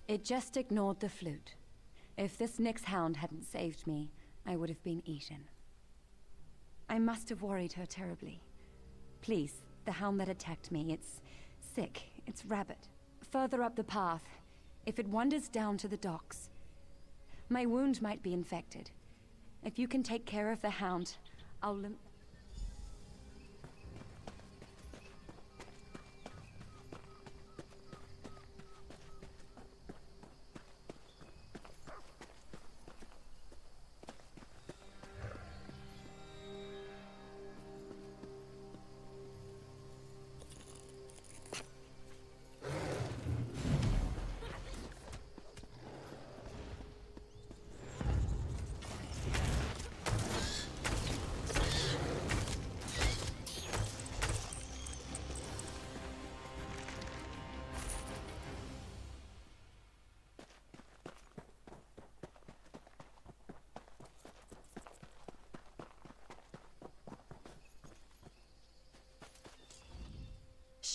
It just ignored the flute. If this Nyx hound hadn't saved me, I would have been eaten. I must have worried her terribly. Please, the hound that attacked me, it's sick, it's rabid. Further up the path, if it wanders down to the docks, my wound might be infected. If you can take care of the hound, I'll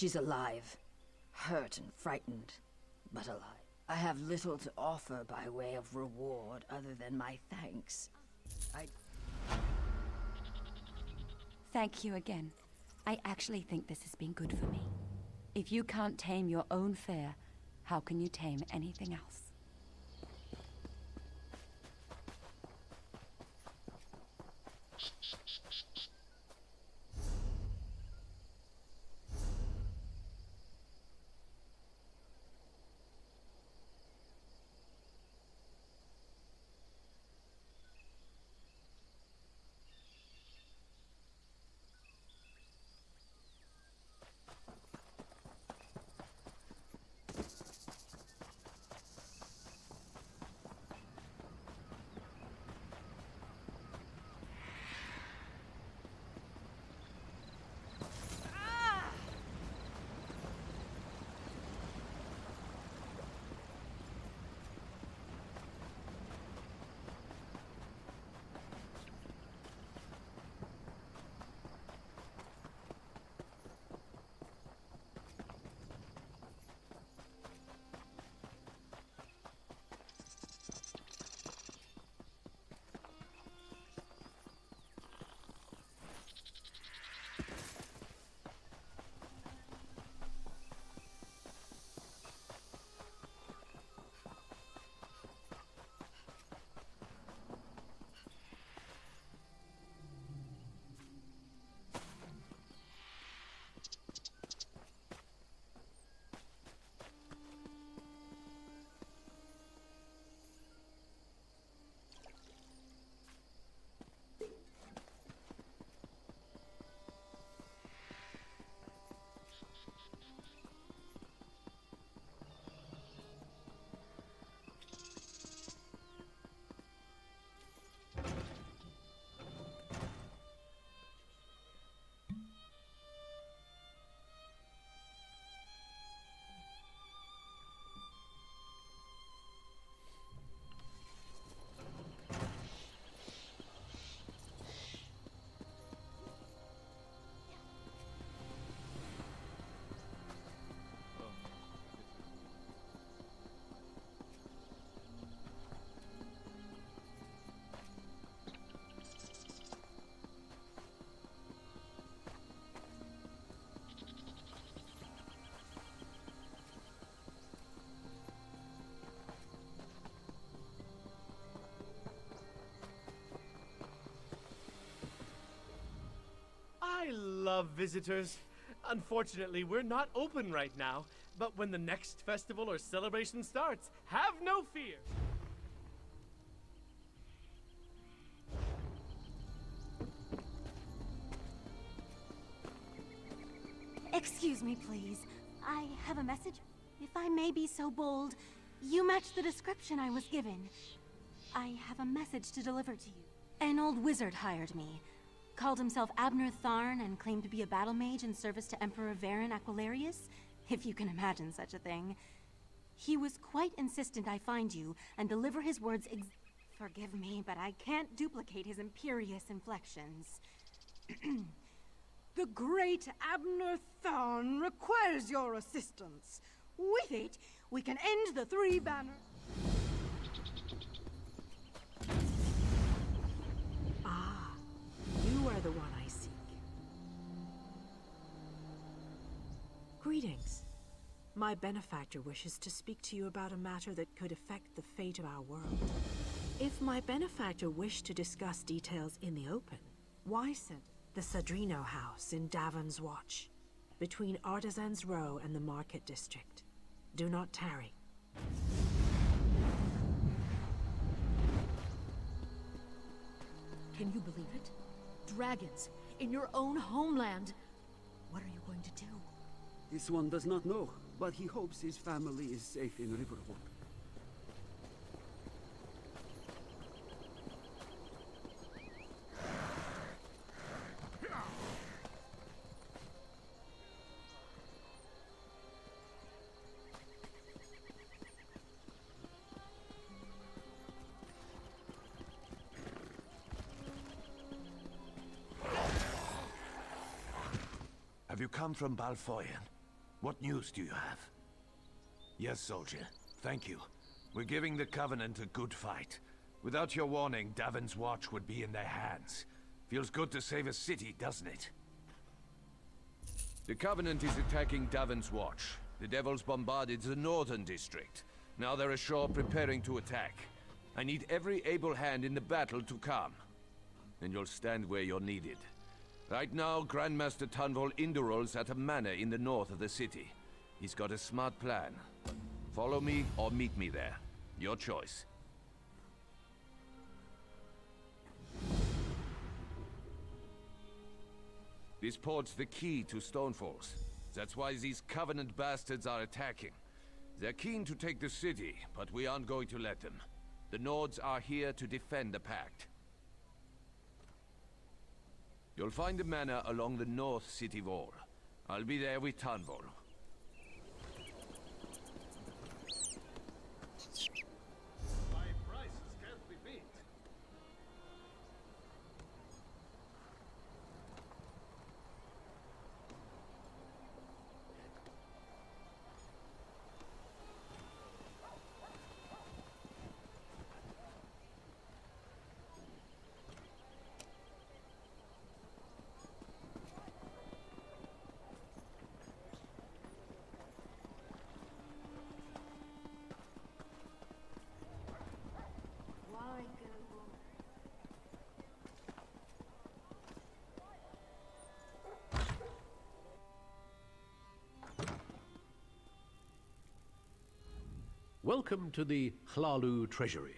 She's alive. Hurt and frightened, but alive. I have little to offer by way of reward other than my thanks. Thank you again. I actually think this has been good for me. If you can't tame your own fear, how can you tame anything else? I love visitors. Unfortunately, we're not open right now, but when the next festival or celebration starts, have no fear. Excuse me, please. I have a message. If I may be so bold, you match the description I was given. I have a message to deliver to you. An old wizard hired me. Called himself Abner Tharn and claimed to be a battle mage in service to Emperor Varen Aquilarius, if you can imagine such a thing. He was quite insistent I find you and deliver his words Forgive me, but I can't duplicate his imperious inflections. The great Abner Tharn requires your assistance. With it, we can end the three banners. Ah, you are the one I seek. Greetings. My benefactor wishes to speak to you about a matter that could affect the fate of our world. If my benefactor wished to discuss details in the open, why send the Sadrino House in Davon's Watch, between Artisans Row and the Market District? Do not tarry. Can you believe it? Dragons in your own homeland. What are you going to do? This one does not know, but he hopes his family is safe in Riverhope. Have you come from Balfoyan? What news do you have? Yes, soldier. Thank you. We're giving the Covenant a good fight. Without your warning, Davon's Watch would be in their hands. Feels good to save a city, doesn't it? The Covenant is attacking Davon's Watch. The Devils bombarded the northern district. Now they're ashore preparing to attack. I need every able hand in the battle to come. And you'll stand where you're needed. Right now, Grandmaster Tunvol Indural's at a manor in the north of the city. He's got a smart plan. Follow me or meet me there. Your choice. This port's the key to Stonefalls. That's why these Covenant bastards are attacking. They're keen to take the city, but we aren't going to let them. The Nords are here to defend the Pact. You'll find the manor along the north city wall. I'll be there with Tunvol. My prices can't be beat. Welcome to the Hlalu Treasury.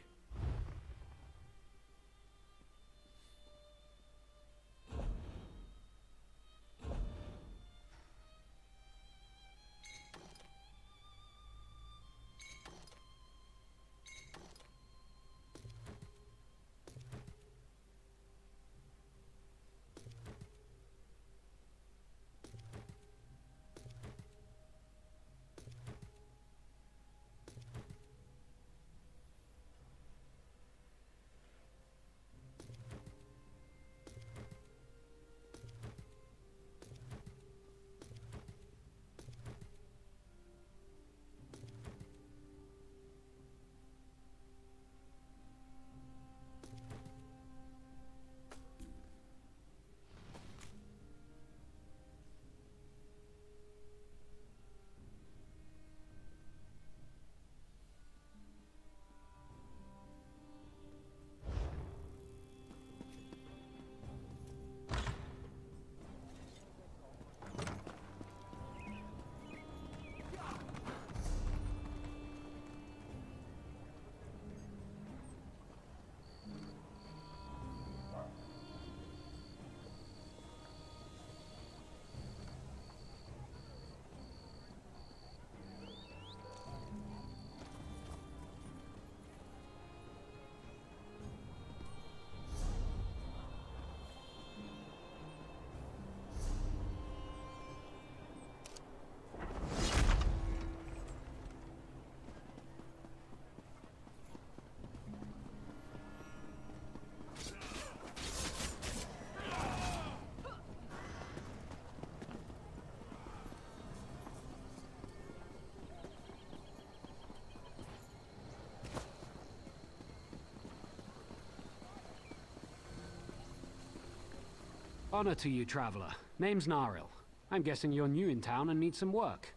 Honor to you, traveler. Name's Naril. I'm guessing you're new in town and need some work.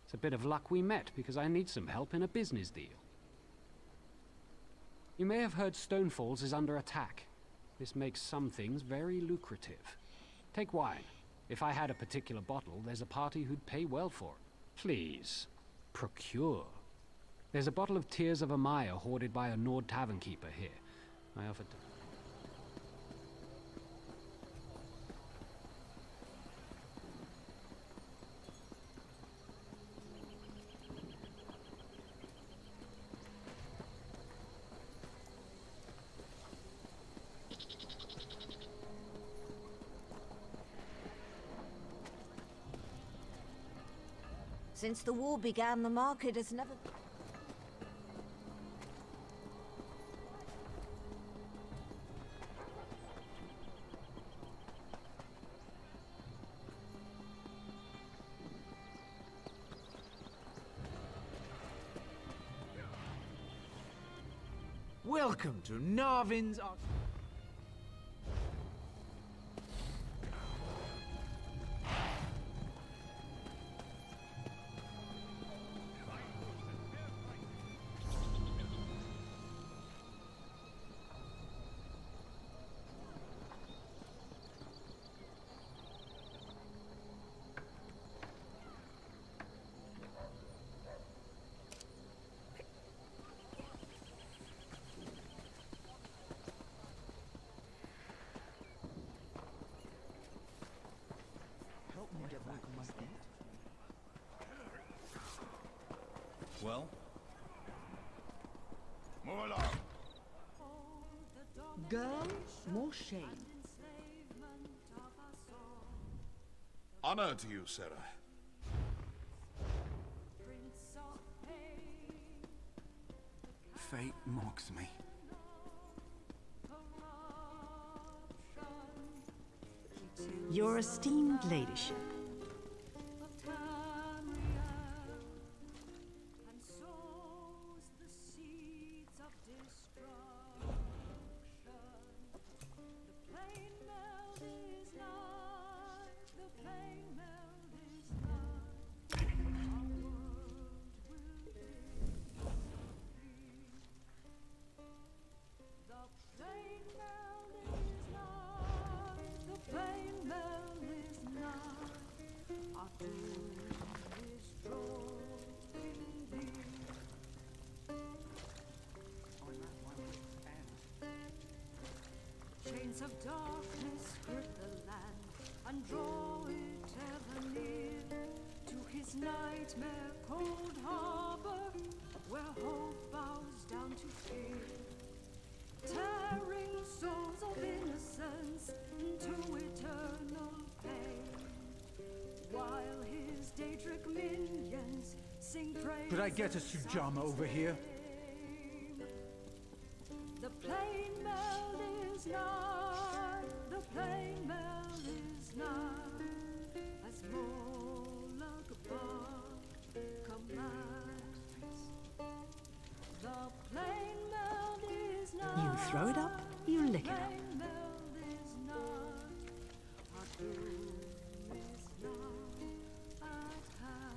It's a bit of luck we met, because I need some help in a business deal. You may have heard Stonefalls is under attack. This makes some things very lucrative. Take wine. If I had a particular bottle, there's a party who'd pay well for it. Please, procure. There's a bottle of Tears of Amaya hoarded by a Nord tavern keeper here. I offered to... Since the war began, the market has never... Welcome to Narvin's... Well? Move along. Girl, more shame. Honor to you, Sarah. Fate mocks me. Your esteemed ladyship. Chains of darkness grip the land and draw it ever near to his nightmare cold harbor, where hope bows down to fear, tearing souls of innocence into eternal pain, while his Daedric minions sing praise. Could I get a Sujama over here? The plain meld is nigh, the plain meld is nigh, as Molagbar commands. The plain meld is nigh. You throw it up, you lick it up. Plain meld is nigh, our doom is nigh at hand.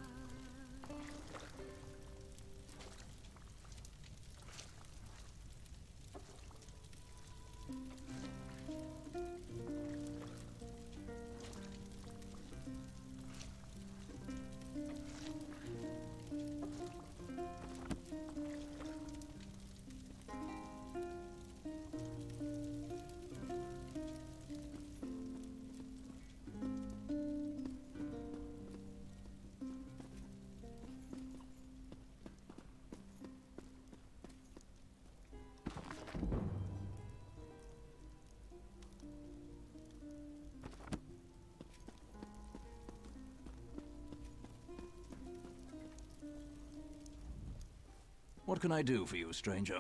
What can I do for you, stranger?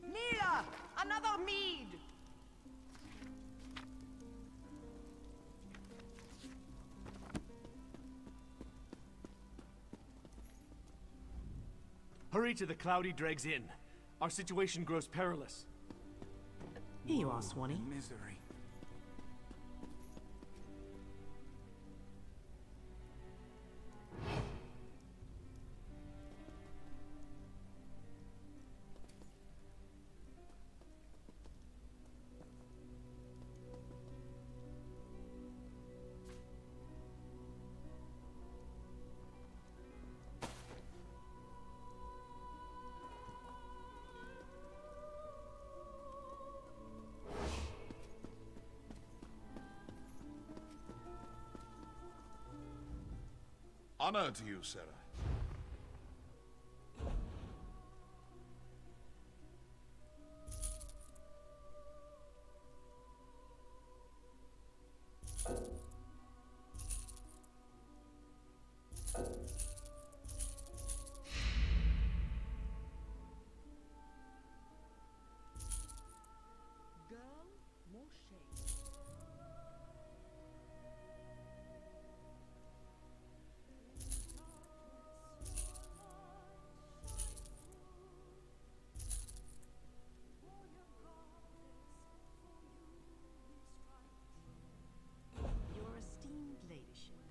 Mia! Another mead! Hurry to the Cloudy Dregs Inn. Our situation grows perilous. Here you are, Swanee. Misery. Honor to you, Sarah. Your esteemed ladyship.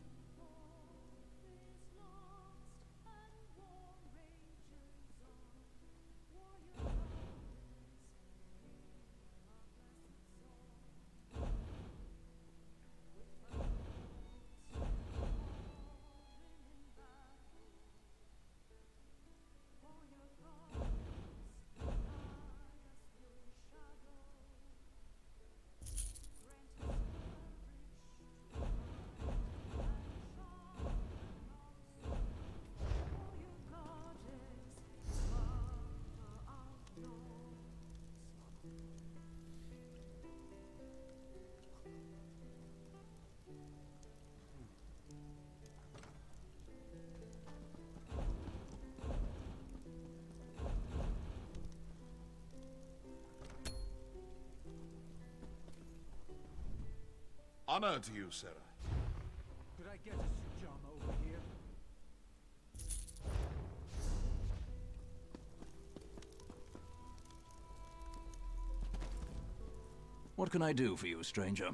Honor to you, Sarah. Could I get a Sujama over here? What can I do for you, stranger?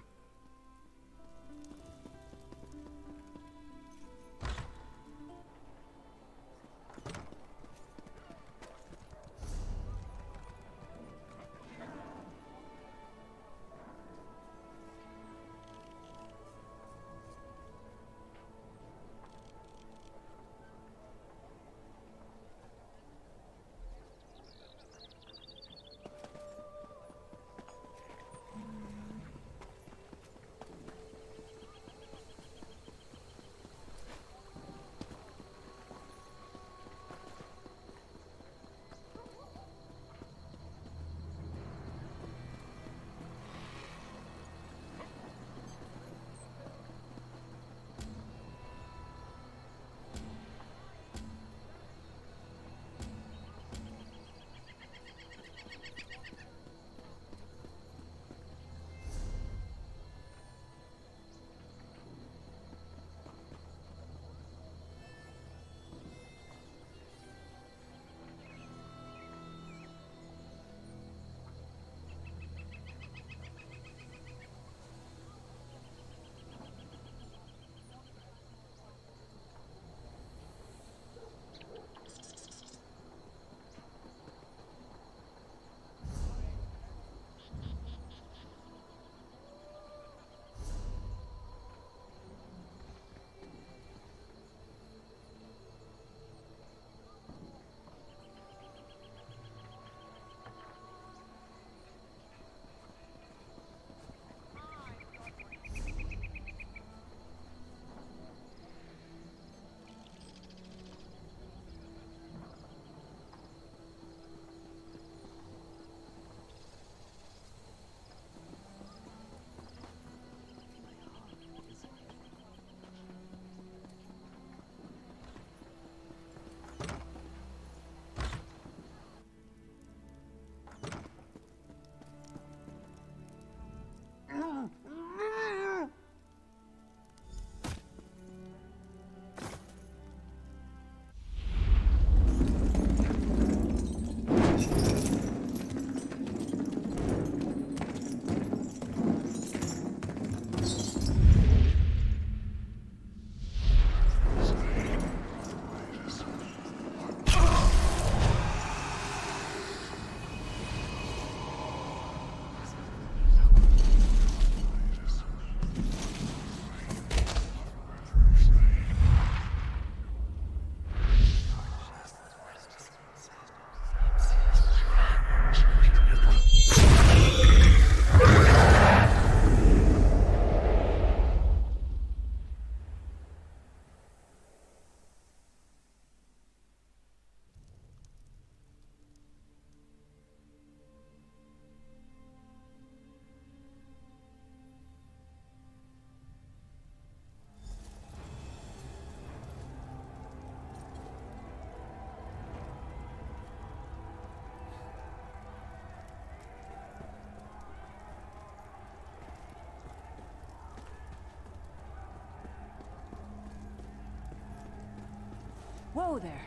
Whoa there!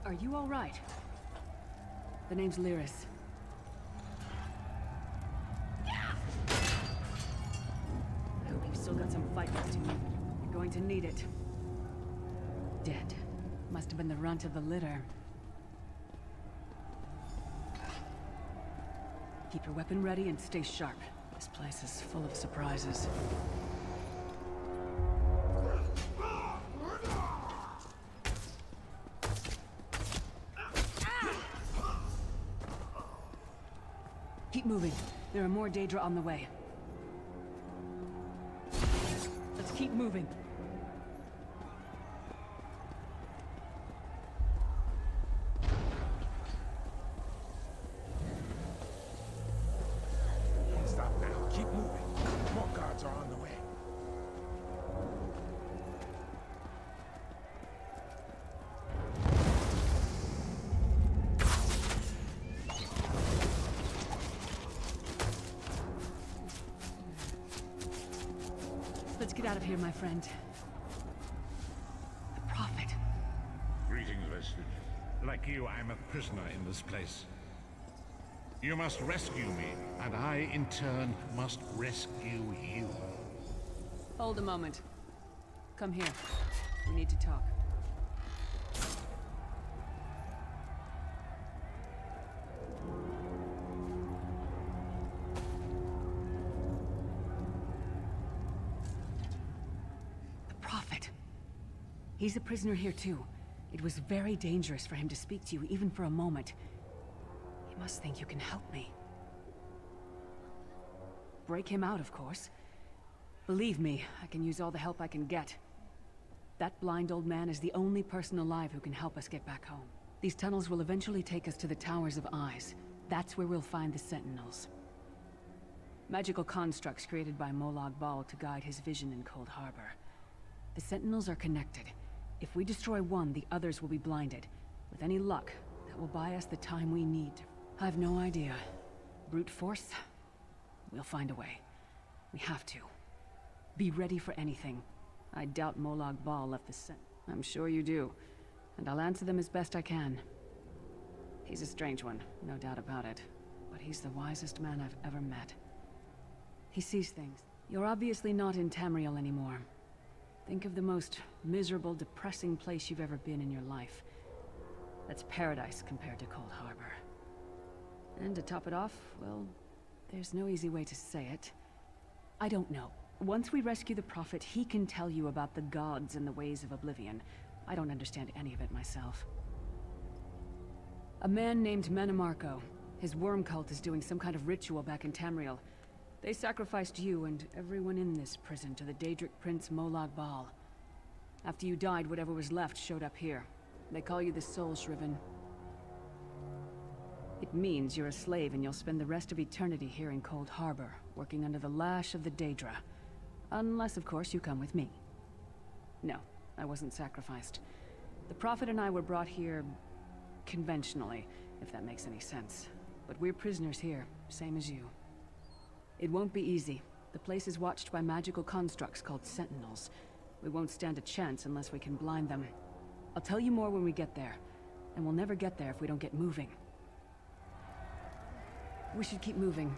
Are you all right? The name's Lyris. I hope you've still got some fight left in you. You're going to need it. Dead. Must have been the runt of the litter. Keep your weapon ready and stay sharp. This place is full of surprises. Keep moving. There are more Daedra on the way. Let's keep moving. Stop now. Keep moving. More guards are on the way. Let's get out of here, my friend. The Prophet. Greetings, Vestige. Like you, I'm a prisoner in this place. You must rescue me, and I, in turn, must rescue you. Hold a moment. Come here. We need to talk. The Prophet. He's a prisoner here too. It was very dangerous for him to speak to you, even for a moment. He must think you can help me. Break him out, of course. Believe me, I can use all the help I can get. That blind old man is the only person alive who can help us get back home. These tunnels will eventually take us to the Towers of Eyes. That's where we'll find the Sentinels. Magical constructs created by Molag Bal to guide his vision in Cold Harbor. The Sentinels are connected. If we destroy one, the others will be blinded. With any luck, that will buy us the time we need. I've no idea. Brute force? We'll find a way. We have to. Be ready for anything. I doubt Molag Bal left the Sen. I'm sure you do. And I'll answer them as best I can. He's a strange one, no doubt about it. But he's the wisest man I've ever met. He sees things. You're obviously not in Tamriel anymore. Think of the most miserable, depressing place you've ever been in your life. That's paradise compared to Cold Harbor. And to top it off, well, there's no easy way to say it. I don't know. Once we rescue the Prophet, he can tell you about the gods and the ways of oblivion. I don't understand any of it myself. A man named Manamarco. His worm cult is doing some kind of ritual back in Tamriel. They sacrificed you and everyone in this prison to the Daedric Prince Molag Bal. After you died, whatever was left showed up here. They call you the Soul Shriven. It means you're a slave and you'll spend the rest of eternity here in Cold Harbor, working under the lash of the Daedra. Unless, of course, you come with me. No, I wasn't sacrificed. The Prophet and I were brought here conventionally, if that makes any sense. But we're prisoners here, same as you. It won't be easy. The place is watched by magical constructs called Sentinels. We won't stand a chance unless we can blind them. I'll tell you more when we get there. And we'll never get there if we don't get moving. We should keep moving.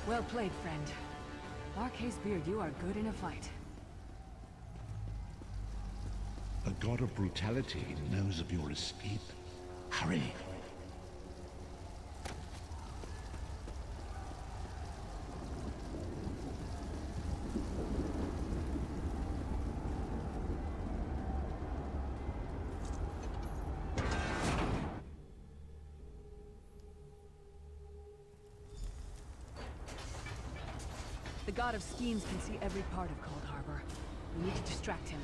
Well played, friend. Marquez Beard, you are good in a fight. A god of brutality knows of your escape. Hurry. The god of schemes can see every part of Cold Harbor. We need to distract him.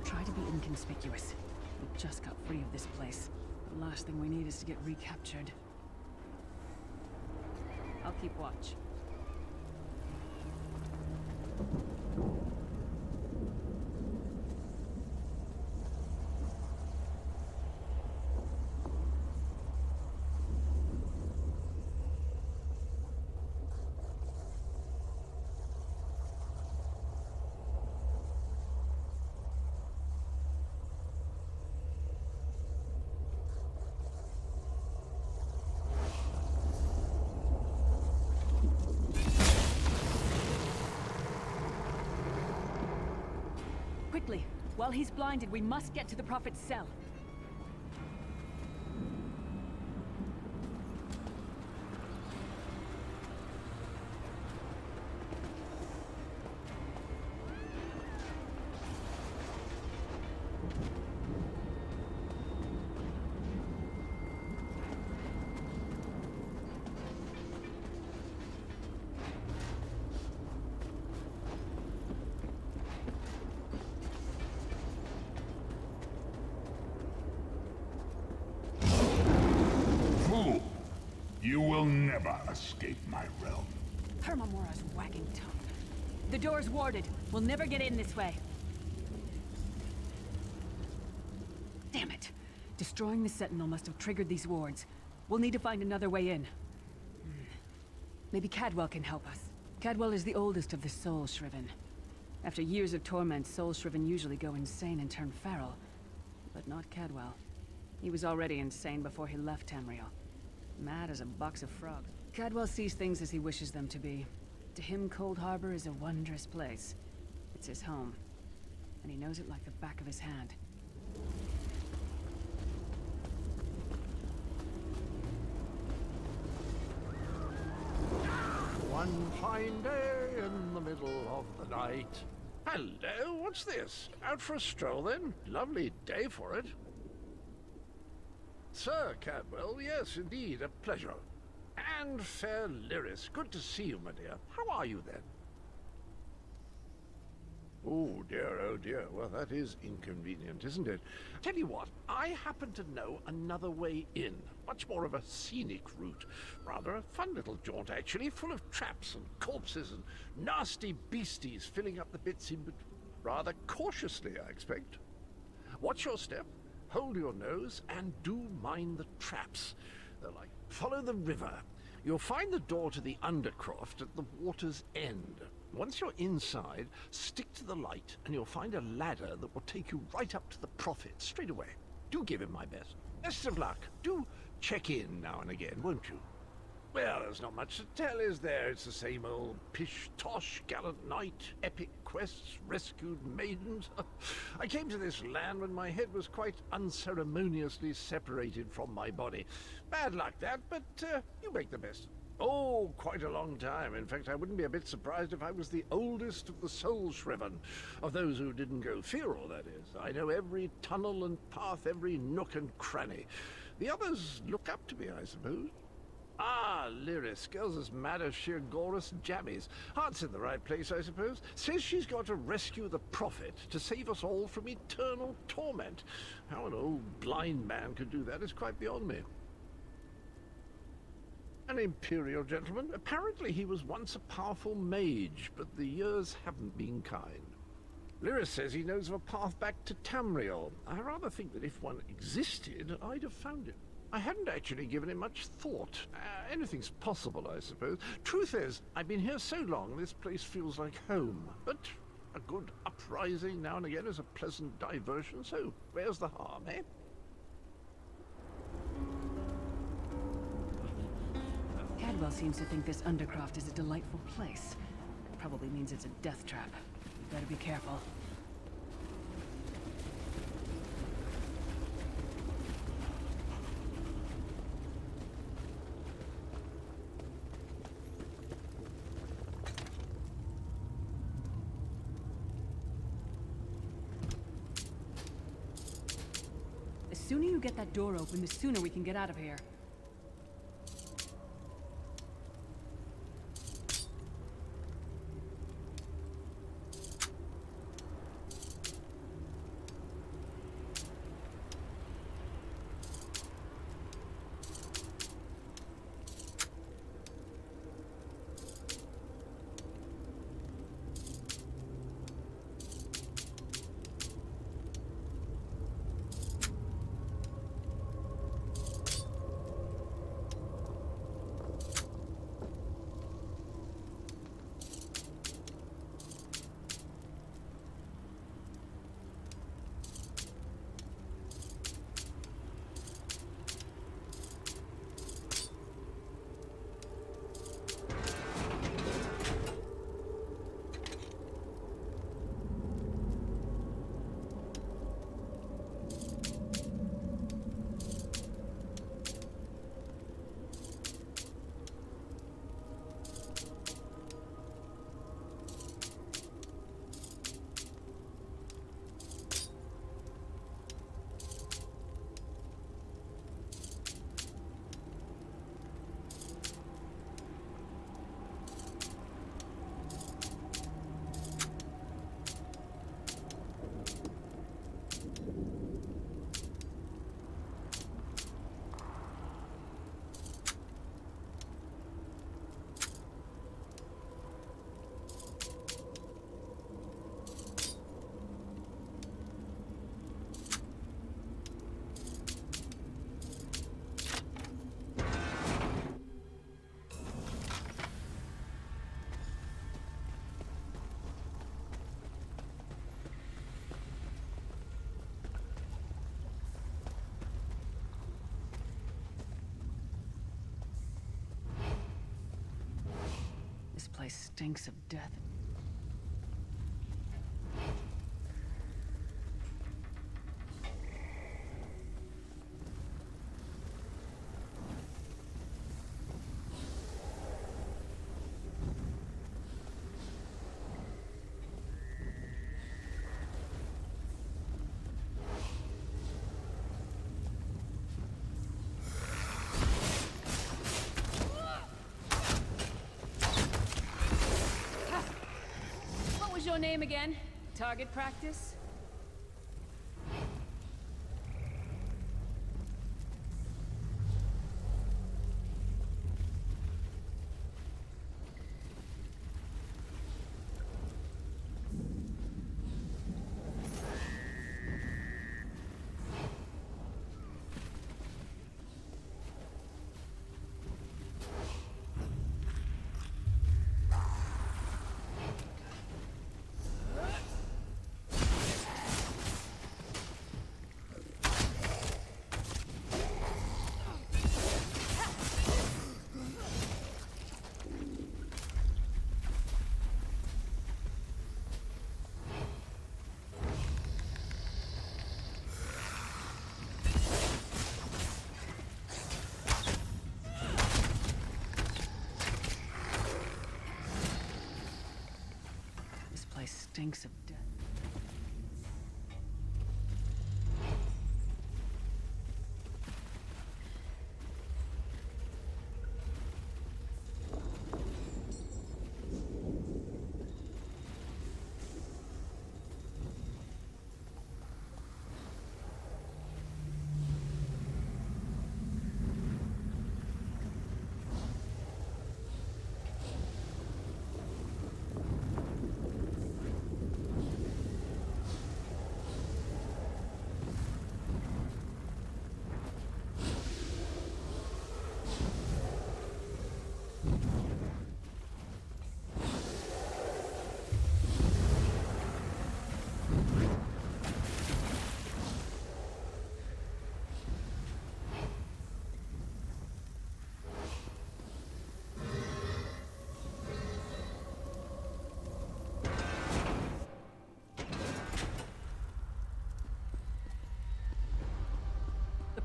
Try to be inconspicuous. We just got free of this place. The last thing we need is to get recaptured. I'll keep watch. Quickly! While he's blinded, we must get to the Prophet's cell. You will never escape my realm. Hermamora's wagging tongue. The door's warded. We'll never get in this way. Damn it! Destroying the Sentinel must have triggered these wards. We'll need to find another way in. Maybe Cadwell can help us. Cadwell is the oldest of the Soul Shriven. After years of torment, Soul Shriven usually go insane and turn feral. But not Cadwell. He was already insane before he left Tamriel. Mad as a box of frogs. Cadwell sees things as he wishes them to be. To him, Cold Harbor is a wondrous place. It's his home. And he knows it like the back of his hand. One fine day in the middle of the night. Hello, what's this? Out for a stroll then? Lovely day for it. Sir Cadwell, yes, indeed, a pleasure. And fair Lyris, good to see you, my dear. How are you then? Oh dear, well that is inconvenient, isn't it? Tell you what, I happen to know another way in. Much more of a scenic route. Rather a fun little jaunt, actually, full of traps and corpses and nasty beasties filling up the bits in between. Rather cautiously, I expect. Watch your step. Hold your nose, and do mind the traps. They're like, follow the river. You'll find the door to the Undercroft at the water's end. Once you're inside, stick to the light, and you'll find a ladder that will take you right up to the Prophet straight away. Do give him my best. Best of luck. Do check in now and again, won't you? Well, there's not much to tell, is there? It's the same old pish-tosh, gallant knight, epic quests, rescued maidens. I came to this land when my head was quite unceremoniously separated from my body. Bad luck that, but you make the best. Oh, quite a long time. In fact, I wouldn't be a bit surprised if I was the oldest of the Soul Shriven. Of those who didn't go feral, that is. I know every tunnel and path, every nook and cranny. The others look up to me, I suppose. Ah, Lyris. Girl's as mad as sheer Gorus jammies. Heart's in the right place, I suppose. Says she's got to rescue the Prophet to save us all from eternal torment. How an old blind man could do that is quite beyond me. An Imperial gentleman. Apparently he was once a powerful mage, but the years haven't been kind. Lyris says he knows of a path back to Tamriel. I rather think that if one existed, I'd have found it. I hadn't actually given it much thought. Anything's possible, I suppose. Truth is, I've been here so long, this place feels like home. But a good uprising now and again is a pleasant diversion, so where's the harm, eh? Cadwell seems to think this Undercroft is a delightful place. Probably means it's a death trap. You better be careful. The sooner you get that door open, the sooner we can get out of here. This place stinks of death. Your name again? Target practice? Stinks of death.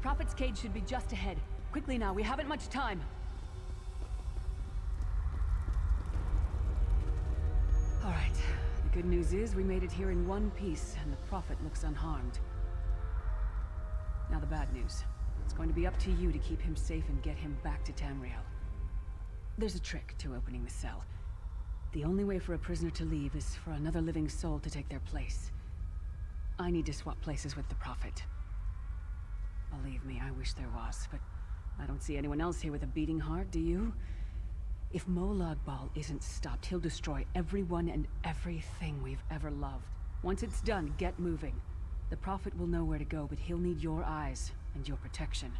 Prophet's cage should be just ahead. Quickly now, we haven't much time. All right. The good news is we made it here in one piece, and the Prophet looks unharmed. Now the bad news. It's going to be up to you to keep him safe and get him back to Tamriel. There's a trick to opening the cell. The only way for a prisoner to leave is for another living soul to take their place. I need to swap places with the Prophet. Believe me, I wish there was, but I don't see anyone else here with a beating heart, do you? If Molag Bal isn't stopped, he'll destroy everyone and everything we've ever loved. Once it's done, get moving. The Prophet will know where to go, but he'll need your eyes and your protection.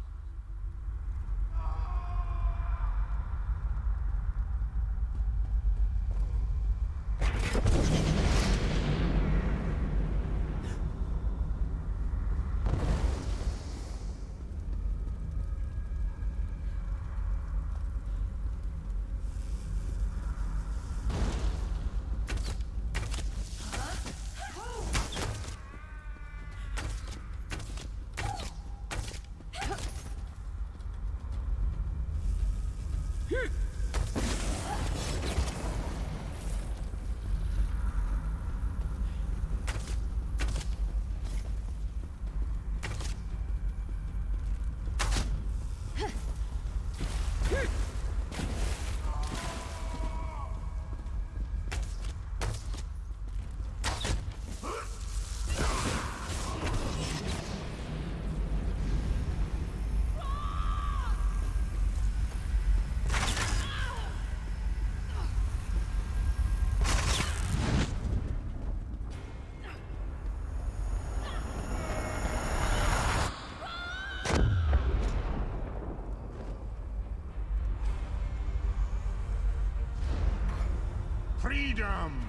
Freedom!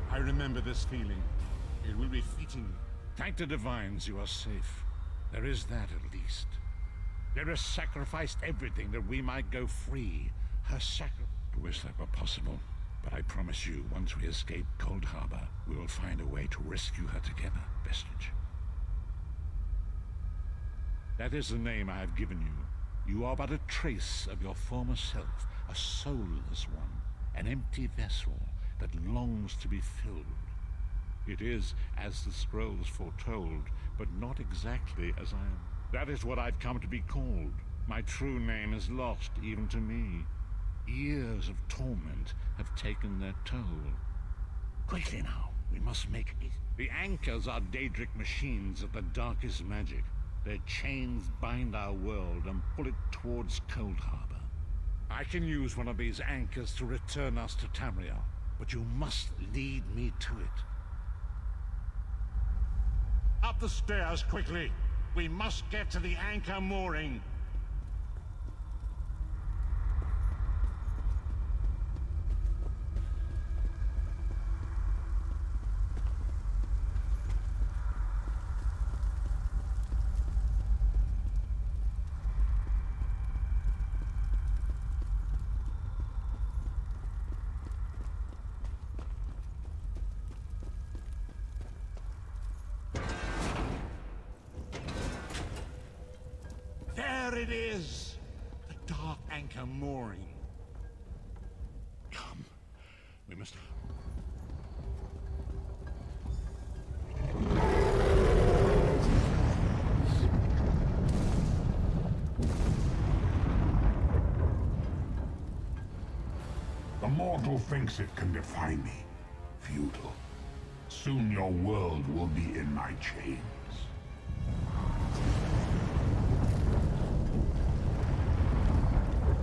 I remember this feeling. It will be fleeting. Thank the divines you are safe. There is that at least. There has sacrificed everything that we might go free. Her sacrifice. I wish that were possible. But I promise you, once we escape Cold Harbor, we will find a way to rescue her together, Vestige. That is the name I have given you. You are but a trace of your former self, a soulless one. An empty vessel that longs to be filled. It is as the scrolls foretold, but not exactly as I am. That is what I've come to be called. My true name is lost even to me. Years of torment have taken their toll. Quickly now, we must make it. The anchors are Daedric machines of the darkest magic. Their chains bind our world and pull it towards Cold Harbor. I can use one of these anchors to return us to Tamriel, but you must lead me to it. Up the stairs, quickly! We must get to the anchor mooring! There it is! The dark anchor mooring. Come. We must... The mortal thinks it can defy me. Futile. Soon your world will be in my chains.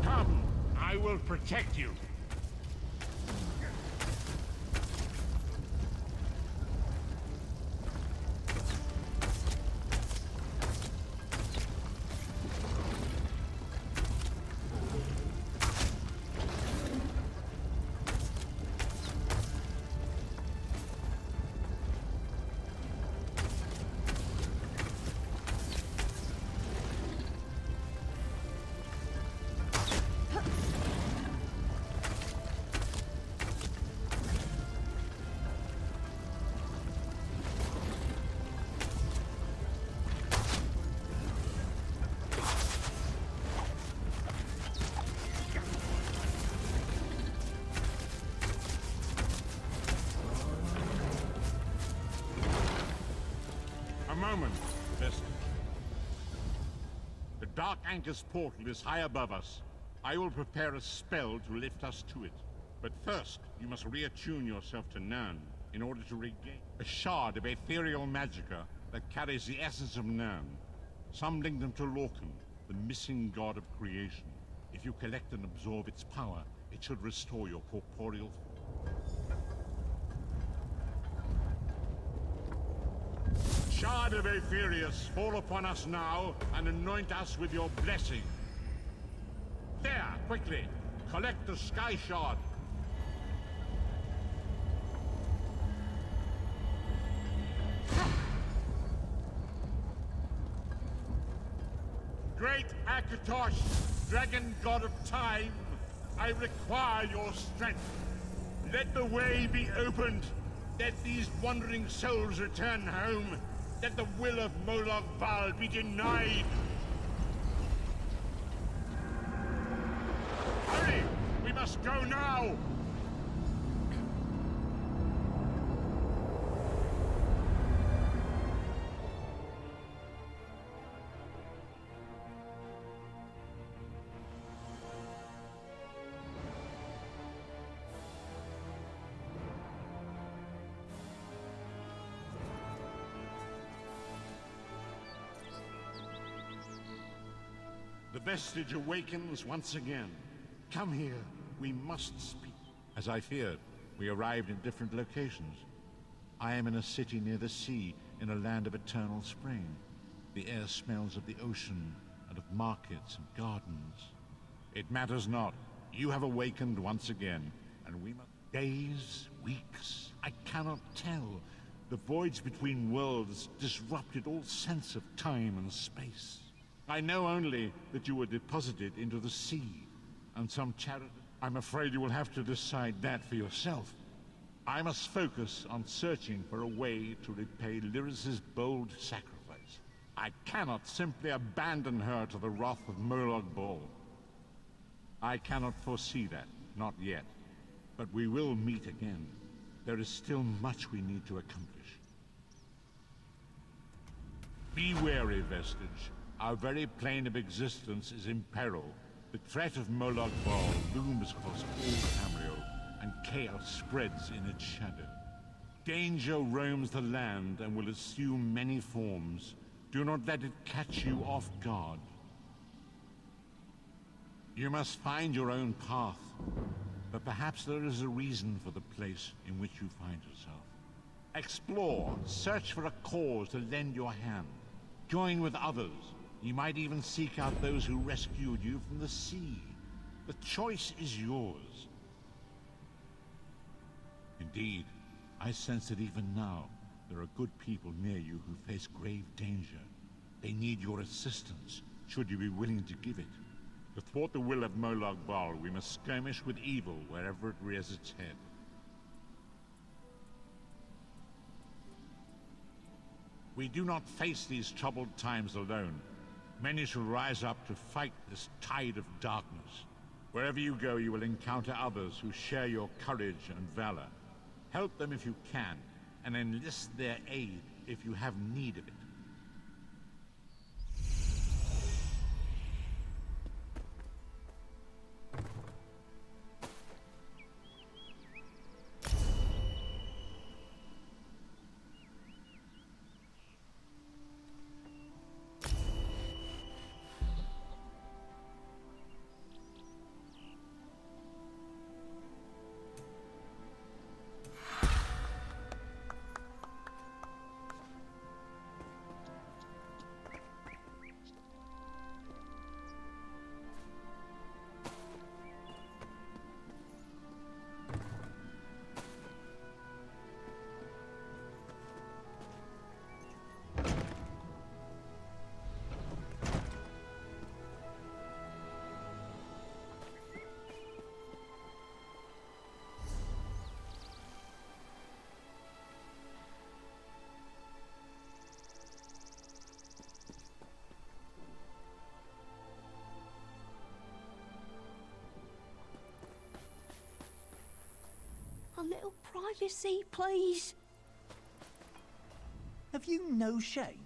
Come! I will protect you! A moment, Vestige. The Dark Anchor's portal is high above us. I will prepare a spell to lift us to it. But first, you must reattune yourself to Nern in order to regain a shard of ethereal magicka that carries the essence of Nern. Some link them to Lorcan, the missing god of creation. If you collect and absorb its power, it should restore your corporeal Shard of Aetherius, fall upon us now and anoint us with your blessing. There, quickly, collect the Sky Shard. Great Akatosh, dragon god of time, I require your strength. Let the way be opened. Let these wandering souls return home. Let the will of Molag Bal be denied! Hurry! We must go now! The Vestige awakens once again. Come here. We must speak. As I feared, we arrived in different locations. I am in a city near the sea, in a land of eternal spring. The air smells of the ocean, and of markets and gardens. It matters not. You have awakened once again, and we must... Days, weeks, I cannot tell. The voids between worlds disrupted all sense of time and space. I know only that you were deposited into the sea, and some charity... I'm afraid you will have to decide that for yourself. I must focus on searching for a way to repay Lyris's bold sacrifice. I cannot simply abandon her to the wrath of Molag Bal. I cannot foresee that, not yet. But we will meet again. There is still much we need to accomplish. Be wary, Vestige. Our very plane of existence is in peril. The threat of Molag Bal looms across all Tamriel, and chaos spreads in its shadow. Danger roams the land and will assume many forms. Do not let it catch you off guard. You must find your own path, but perhaps there is a reason for the place in which you find yourself. Explore, search for a cause to lend your hand. Join with others. You might even seek out those who rescued you from the sea. The choice is yours. Indeed, I sense that even now, there are good people near you who face grave danger. They need your assistance, should you be willing to give it. To thwart the will of Molag Bal, we must skirmish with evil wherever it rears its head. We do not face these troubled times alone. Many shall rise up to fight this tide of darkness. Wherever you go, you will encounter others who share your courage and valor. Help them if you can, and enlist their aid if you have need of it. A little privacy, please. Have you no shame?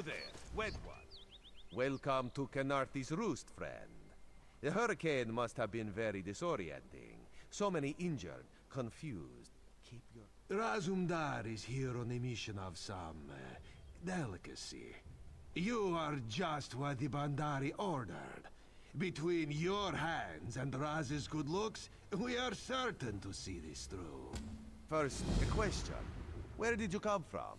You there, wet one. Welcome to Canarthi's Roost, friend. The hurricane must have been very disorienting. So many injured, confused. Keep your... Razumdar is here on a mission of some delicacy. You are just what the Bandari ordered. Between your hands and Raz's good looks, we are certain to see this through. First, a question. Where did you come from?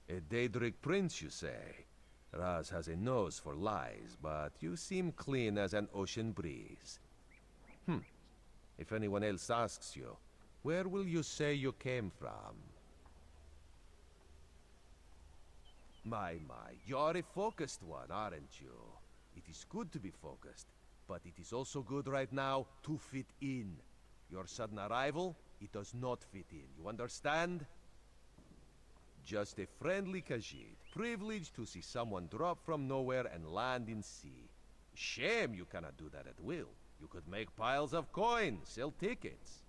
A Daedric prince, you say? Raz has a nose for lies, but you seem clean as an ocean breeze. If anyone else asks you, where will you say you came from? My, you're a focused one, aren't you? It is good to be focused, but it is also good right now to fit in. Your sudden arrival, it does not fit in, you understand? Just a friendly Khajiit, privileged to see someone drop from nowhere and land in sea. Shame you cannot do that at will. You could make piles of coins, sell tickets.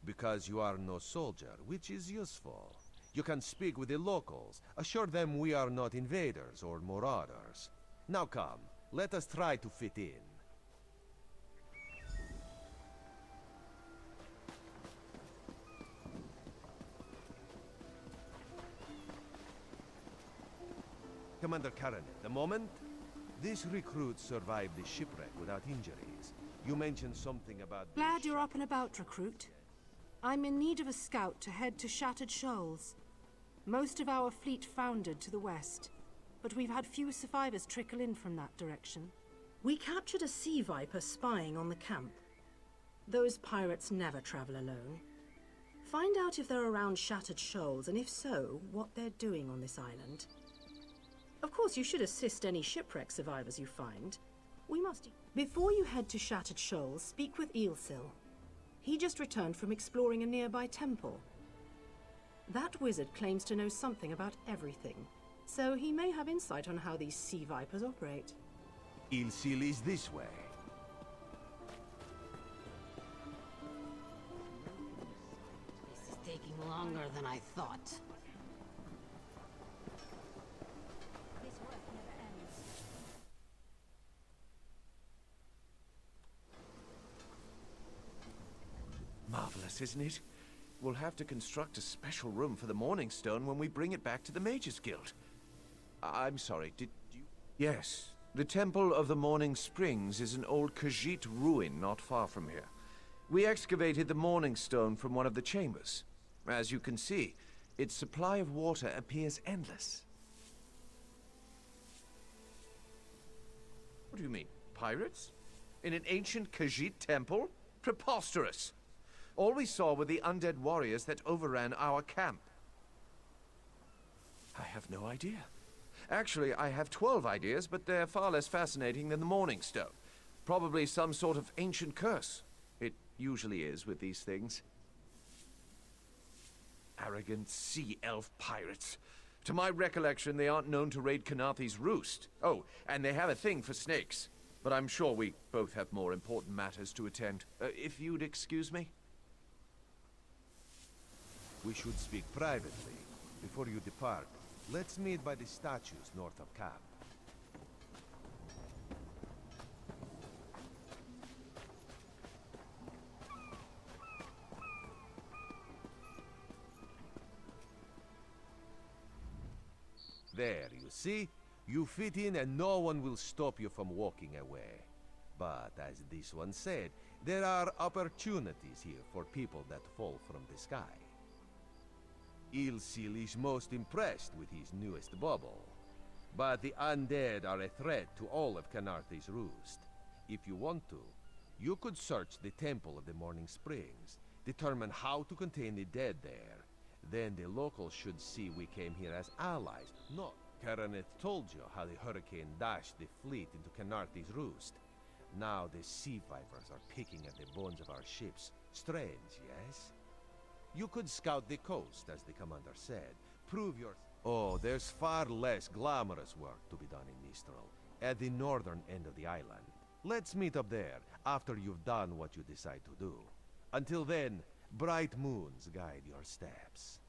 Because you are no soldier, which is useful. You can speak with the locals, assure them we are not invaders or marauders. Now come, let us try to fit in. Commander Karen, the moment? This recruit survived the shipwreck without injuries. You mentioned something about... Glad you're up and about, recruit. I'm in need of a scout to head to Shattered Shoals. Most of our fleet foundered to the west, but we've had few survivors trickle in from that direction. We captured a sea viper spying on the camp. Those pirates never travel alone. Find out if they're around Shattered Shoals, and if so, what they're doing on this island. Of course, you should assist any shipwreck survivors you find. We must... Before you head to Shattered Shoals, speak with Xsoul. He just returned from exploring a nearby temple. That wizard claims to know something about everything, so he may have insight on how these sea vipers operate. Xsoul is this way. This is taking longer than I thought. Marvelous, isn't it? We'll have to construct a special room for the Morning Stone when we bring it back to the Mages Guild. I'm sorry, did you... Yes, the Temple of the Morning Springs is an old Khajiit ruin not far from here. We excavated the Morning Stone from one of the chambers. As you can see, its supply of water appears endless. What do you mean, pirates? In an ancient Khajiit temple? Preposterous! All we saw were the undead warriors that overran our camp. I have no idea. Actually, I have 12 ideas, but they're far less fascinating than the Morning Stone. Probably some sort of ancient curse. It usually is with these things. Arrogant sea elf pirates. To my recollection, they aren't known to raid Canarthi's Roost. Oh, and they have a thing for snakes. But I'm sure we both have more important matters to attend. If you'd excuse me? We should speak privately. Before you depart, let's meet by the statues north of camp. There, you see? You fit in and no one will stop you from walking away. But as this one said, there are opportunities here for people that fall from the sky. Xsoul is most impressed with his newest bubble. But the undead are a threat to all of Canarthi's Roost. If you want to, you could search the Temple of the Morning Springs, determine how to contain the dead there. Then the locals should see we came here as allies, not... Karaneth told you how the hurricane dashed the fleet into Canarthi's Roost. Now the sea vipers are picking at the bones of our ships. Strange, yes? You could scout the coast, as the commander said. Prove your... Oh, there's far less glamorous work to be done in Mistral, at the northern end of the island. Let's meet up there, after you've done what you decide to do. Until then, bright moons guide your steps.